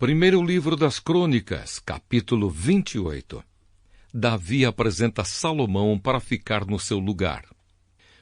Primeiro livro das Crônicas, capítulo 28. Davi apresenta Salomão para ficar no seu lugar.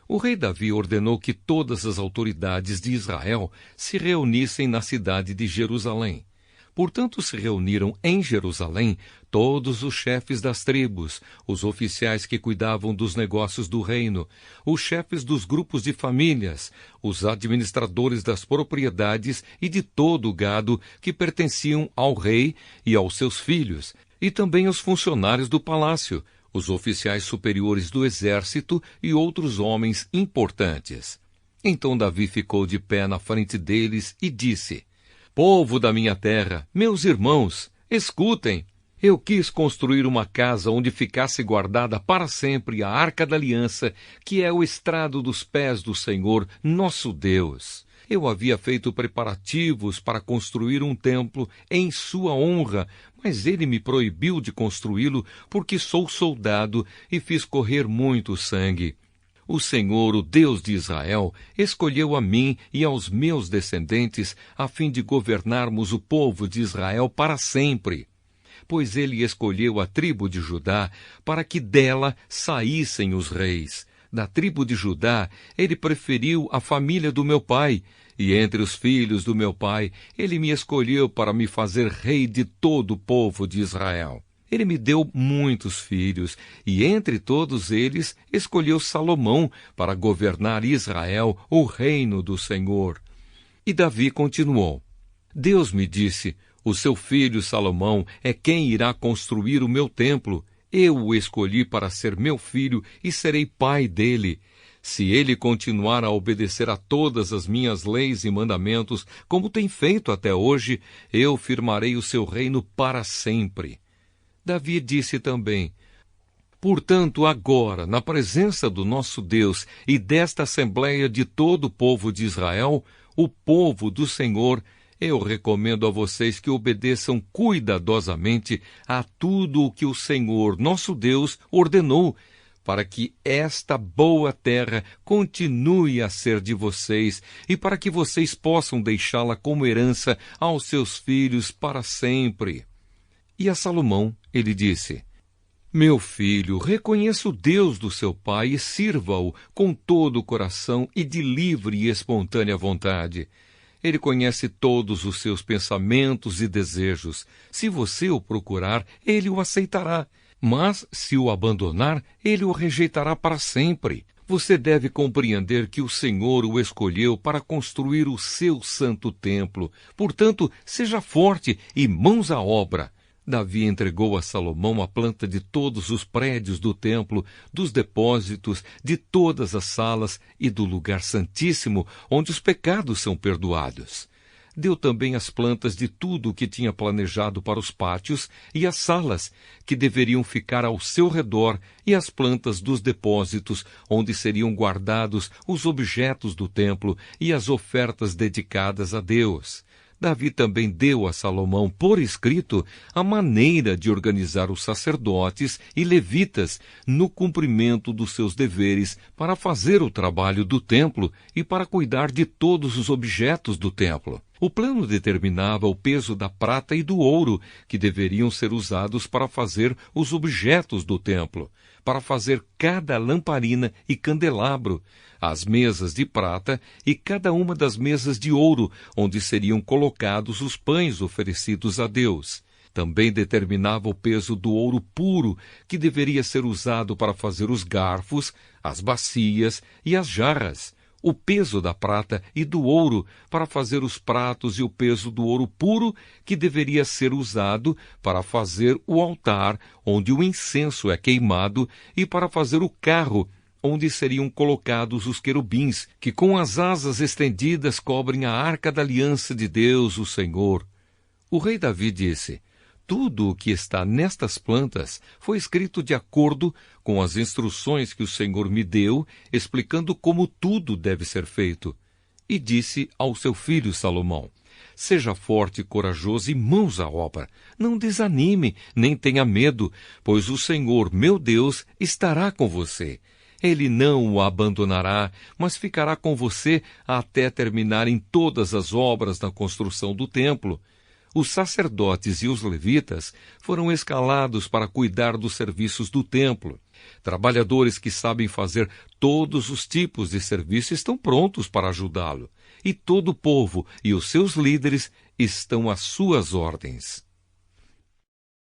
O rei Davi ordenou que todas as autoridades de Israel se reunissem na cidade de Jerusalém. Portanto, se reuniram em Jerusalém todos os chefes das tribos, os oficiais que cuidavam dos negócios do reino, os chefes dos grupos de famílias, os administradores das propriedades e de todo o gado que pertenciam ao rei e aos seus filhos, e também os funcionários do palácio, os oficiais superiores do exército e outros homens importantes. Então Davi ficou de pé na frente deles e disse: Povo da minha terra, meus irmãos, escutem. Eu quis construir uma casa onde ficasse guardada para sempre a Arca da Aliança, que é o estrado dos pés do Senhor, nosso Deus. Eu havia feito preparativos para construir um templo em sua honra, mas ele me proibiu de construí-lo porque sou soldado e fiz correr muito sangue. O Senhor, o Deus de Israel, escolheu a mim e aos meus descendentes a fim de governarmos o povo de Israel para sempre. Pois ele escolheu a tribo de Judá para que dela saíssem os reis. Da tribo de Judá, ele preferiu a família do meu pai, e entre os filhos do meu pai, ele me escolheu para me fazer rei de todo o povo de Israel. Ele me deu muitos filhos, e entre todos eles escolheu Salomão para governar Israel, o reino do Senhor. E Davi continuou: Deus me disse, o seu filho Salomão é quem irá construir o meu templo. Eu o escolhi para ser meu filho e serei pai dele. Se ele continuar a obedecer a todas as minhas leis e mandamentos, como tem feito até hoje, eu firmarei o seu reino para sempre. Davi disse também: Portanto, agora, na presença do nosso Deus e desta Assembleia de todo o povo de Israel, o povo do Senhor, eu recomendo a vocês que obedeçam cuidadosamente a tudo o que o Senhor, nosso Deus, ordenou, para que esta boa terra continue a ser de vocês e para que vocês possam deixá-la como herança aos seus filhos para sempre. E a Salomão ele disse: Meu filho, reconheça o Deus do seu pai e sirva-o com todo o coração e de livre e espontânea vontade. Ele conhece todos os seus pensamentos e desejos. Se você o procurar, ele o aceitará. Mas, se o abandonar, ele o rejeitará para sempre. Você deve compreender que o Senhor o escolheu para construir o seu santo templo. Portanto, seja forte e mãos à obra. Davi entregou a Salomão a planta de todos os prédios do templo, dos depósitos, de todas as salas e do lugar santíssimo, onde os pecados são perdoados. Deu também as plantas de tudo o que tinha planejado para os pátios e as salas, que deveriam ficar ao seu redor, e as plantas dos depósitos, onde seriam guardados os objetos do templo e as ofertas dedicadas a Deus. Davi também deu a Salomão por escrito a maneira de organizar os sacerdotes e levitas no cumprimento dos seus deveres para fazer o trabalho do templo e para cuidar de todos os objetos do templo. O plano determinava o peso da prata e do ouro que deveriam ser usados para fazer os objetos do templo, para fazer cada lamparina e candelabro, as mesas de prata e cada uma das mesas de ouro, onde seriam colocados os pães oferecidos a Deus. Também determinava o peso do ouro puro, que deveria ser usado para fazer os garfos, as bacias e as jarras, o peso da prata e do ouro para fazer os pratos e o peso do ouro puro, que deveria ser usado para fazer o altar, onde o incenso é queimado, e para fazer o carro, onde seriam colocados os querubins, que com as asas estendidas cobrem a Arca da Aliança de Deus, o Senhor. O rei Davi disse: Tudo o que está nestas plantas foi escrito de acordo com as instruções que o Senhor me deu, explicando como tudo deve ser feito. E disse ao seu filho Salomão: Seja forte e corajoso e mãos à obra. Não desanime, nem tenha medo, pois o Senhor, meu Deus, estará com você. Ele não o abandonará, mas ficará com você até terminarem todas as obras na construção do templo. Os sacerdotes e os levitas foram escalados para cuidar dos serviços do templo. Trabalhadores que sabem fazer todos os tipos de serviço estão prontos para ajudá-lo. E todo o povo e os seus líderes estão às suas ordens.